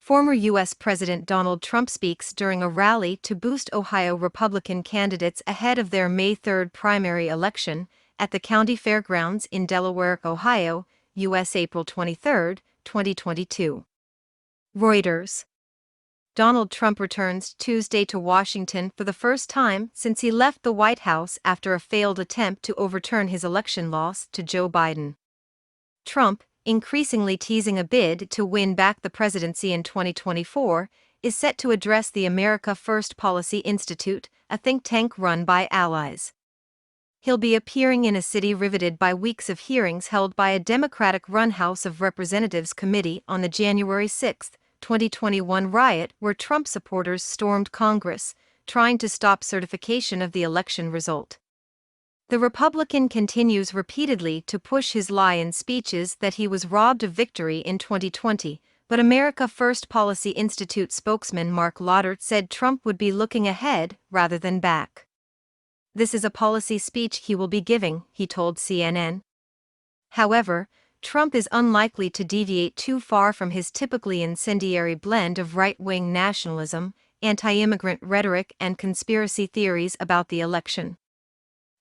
Former U.S. President Donald Trump speaks during a rally to boost Ohio Republican candidates ahead of their May 3 primary election at the county fairgrounds in Delaware, Ohio, U.S. April 23, 2022. Reuters. Donald Trump returns Tuesday to Washington for the first time since he left the White House after a failed attempt to overturn his election loss to Joe Biden. Trump, increasingly teasing a bid to win back the presidency in 2024, is set to address the America First Policy Institute, a think tank run by allies. He'll be appearing in a city riveted by weeks of hearings held by a Democratic-run House of Representatives committee on the January 6, 2021 riot where Trump supporters stormed Congress, trying to stop certification of the election result. The Republican continues repeatedly to push his lie in speeches that he was robbed of victory in 2020, but America First Policy Institute spokesman Mark Laudert said Trump would be looking ahead rather than back. "This is a policy speech he will be giving," he told CNN. However, Trump is unlikely to deviate too far from his typically incendiary blend of right-wing nationalism, anti-immigrant rhetoric and conspiracy theories about the election.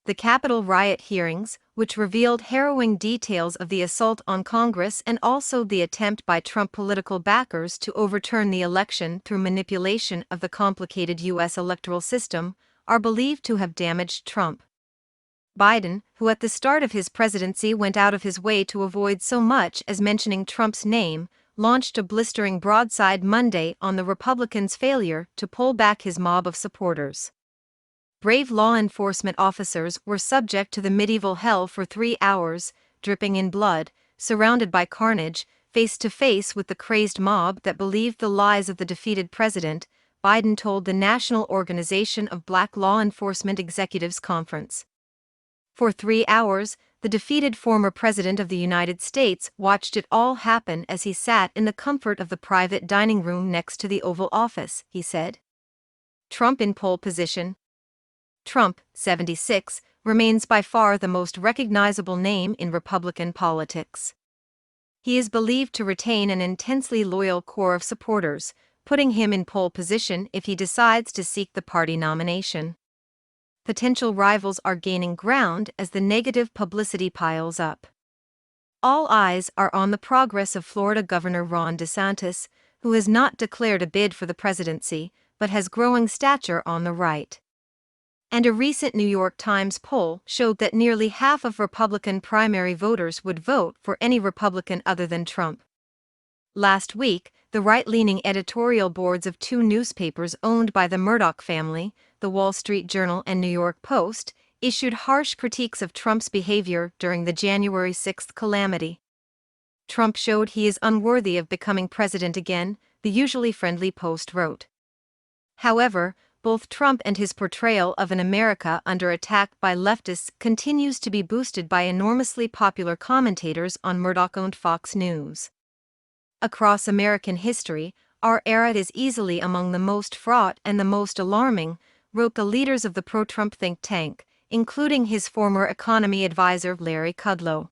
The Capitol riot hearings, which revealed harrowing details of the assault on Congress and also the attempt by Trump political backers to overturn the election through manipulation of the complicated U.S. electoral system, are believed to have damaged Trump. Biden, who at the start of his presidency went out of his way to avoid so much as mentioning Trump's name, launched a blistering broadside Monday on the Republicans' failure to pull back his mob of supporters. Brave law enforcement officers were subject to the medieval hell for 3 hours, dripping in blood, surrounded by carnage, face to face with the crazed mob that believed the lies of the defeated president, Biden told the National Organization of Black Law Enforcement Executives Conference. For 3 hours, the defeated former president of the United States watched it all happen as he sat in the comfort of the private dining room next to the Oval Office, he said. Trump in pole position. Trump, 76, remains by far the most recognizable name in Republican politics. He is believed to retain an intensely loyal core of supporters, putting him in pole position if he decides to seek the party nomination. Potential rivals are gaining ground as the negative publicity piles up. All eyes are on the progress of Florida Governor Ron DeSantis, who has not declared a bid for the presidency, but has growing stature on the right. And a recent New York Times poll showed that nearly half of Republican primary voters would vote for any Republican other than Trump. Last week, the right-leaning editorial boards of 2 newspapers owned by the Murdoch family, The Wall Street Journal and New York Post, issued harsh critiques of Trump's behavior during the January 6 calamity. Trump showed he is unworthy of becoming president again, the usually friendly Post wrote. However, both Trump and his portrayal of an America under attack by leftists continues to be boosted by enormously popular commentators on Murdoch-owned Fox News. Across American history, our era is easily among the most fraught and the most alarming, wrote the leaders of the pro-Trump think tank, including his former economy advisor Larry Kudlow.